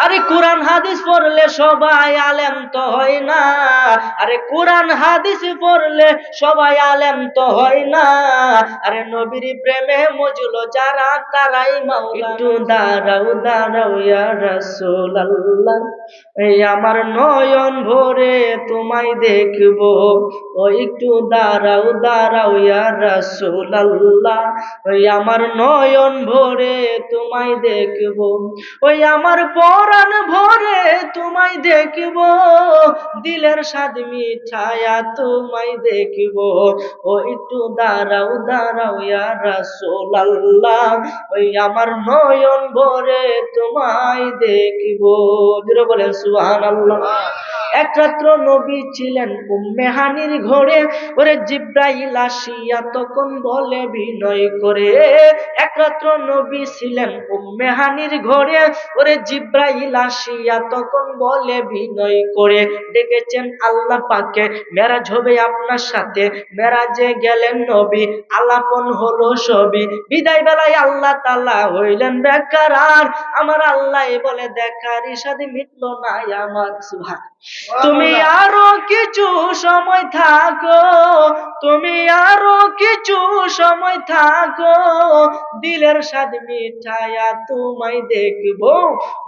আরে কোরআন হাদিস পড়লে সবাই আলেম তো হয় না। আরে কোরআন হাদিস পড়লে সবাই আলেম তো হয় না। আরে নবীর প্রেমে মজলো যারা তারাই মাওলানা। একটু দাঁড়াও দাঁড়াও ইয়া রাসূলুল্লাহ, এই আমার নয়ন ভরে তোমায় দেখবো। ও একটু দাঁড়াও দাঁড়াও ইয়া রাসূলুল্লাহ, ওই আমার নয়ন ভরে তোমায় দেখবো। ওই আমার পরাণ ভরে তোমায় দেখবো, দিলের স্বাদ মিঠায়া তোমায় দেখবো। ও একটু দাঁড়াও দাঁড়াও ইয়া রাসূলুল্লাহ, ওই আমার নয়ন ভরে তোমায় দেখবো। জোরে বলেন সুবহানাল্লাহ। এক রাত্র নবী ছিলেন উম্মে হানির ঘরে, ওরে জিব্রাইল আসিয়া তখন বলে বিনয় করে। এক রাত্র নবী ছিলেন উম্মে হানির ঘরে, ওরে জিব্রাইল আসিয়া তখন বলে বিনয় করে, ডেকেছেন আল্লাহ পাকে মেরাজ হবে আপনার সাথে। মেরাজে গেলেন নবী, আলাপন হলো সবই। বিদায় বেলায় আল্লাহ তাআলা হইলেন বেকারার। আমার আল্লাহ বলে দেখার ইশাদি মিটলো না আমার। সুবহান। তুমি আরো কিছু সময় থাকো, তুমি আরো কিছু সময় থাকো, দিলের স্বাদ মিঠায়া তোমায় দেখবো।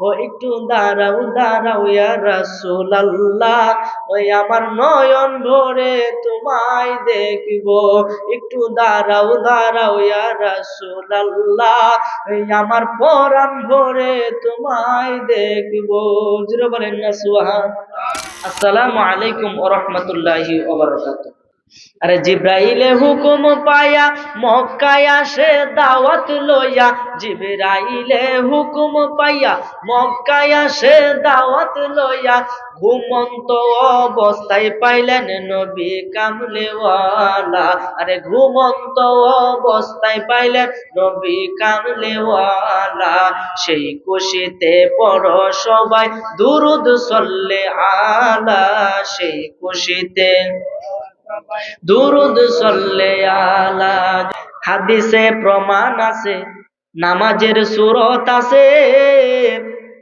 ও একটু দাঁড়াও দাঁড়াও ইয়া রাসূলুল্লাহ, ওই আমার নয়ন ভরে তোমায় দেখবো। একটু দাঁড়াও দাঁড়াও ইয়া রাসূলুল্লাহ, এই আমার পরাণ ভরে তোমায় দেখবো। জোরে বলেন না সুবহানাল্লাহ। আসসালামু আলাইকুম ওয়া রাহমাতুল্লাহি ওয়া বারাকাতুহু। আরে জিব্রাইলে হুকুম পায়া মক্কায় আসে দাওয়াত লইয়া। জিব্রাইলে হুকুম পাইয়া মক্কায় আসে দাওয়াত লইয়া। ঘুমন্ত অবস্থায় পাইলেন নবী কামলেওয়ালা। আরে ঘুমন্ত অবস্থায় পাইলেন নবী কামলেওয়ালা। সেই খুশিতে পড়ো সবাই দুরুদ সল্লে আলা। সেই খুশিতে দুরুদ সল্লে আলা। হাদিসে প্রমাণ আছে নামাজের সূরত আছে।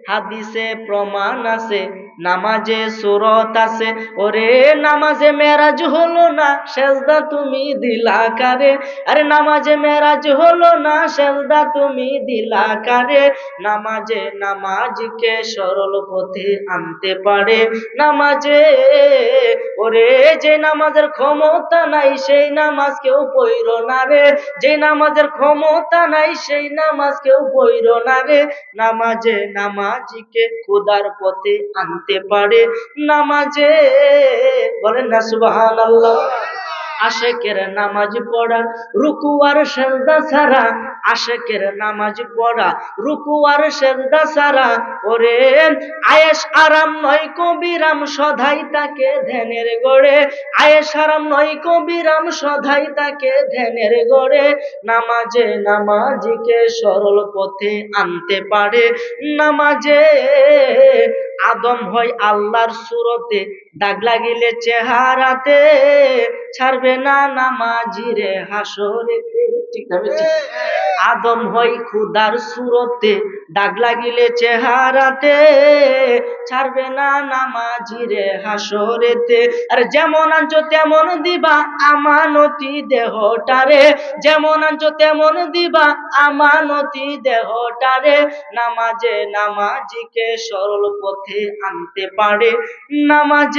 হাদিসে প্রমাণ আছে নামাজে সূরত আছে। ওরে নামাজে মেরাজ হলো না, সেজদা তুমি দিলা কারে। আরে নামাজে মেরাজ হলো না, সেজদা তুমি দিলা কারে। নামাজে নামাজকে সরল পথে আনতে পারে। নামাজে ওরে যে নামাজের ক্ষমতা নাই সেই নামাজ কেউ পড়ো না রে। যে নামাজের ক্ষমতা নাই সেই নামাজ কেউ পড়ো না রে। নামাজে নামাজিকে খোদার পথে আনতে পারে। নামাজে বলেন না সুবহানাল্লাহ। আশেকের নামাজ পড়া রুকু আর সেজদা ছাড়া। আশেকের নামাজ পড়া রুকু আর সেজদা ছাড়া। ওরে আয়েশ আরাম নয় কবিরাম, সদাই তাকে ধ্যানের গড়ে। আয়েশ আরাম নয় কবিরাম, সদাই তাকে ধ্যানের গড়ে। নামাজে নামাজিকে সরল পথে আনতে পারে। নামাজে আদম হয় আল্লাহর সুরতে, দাগ লাগিলে চেহারাতে। ছাড়বে না নামাজিরে হাসরেতে। ঠিক না ঠিক? আদম হয় খুদার সুরতে, দাগ লাগিলে চেহারাতে। ছাড়বে না নামাজিরে হাসরেতে। আর যেমন আনছো তেমন দিবা আমানতি দেহটারে। যেমন আনছো তেমন দিবা আমানতি দেহটারে। নামাজে নামাজিকে সরল পথে আনতে পারে। নামাজে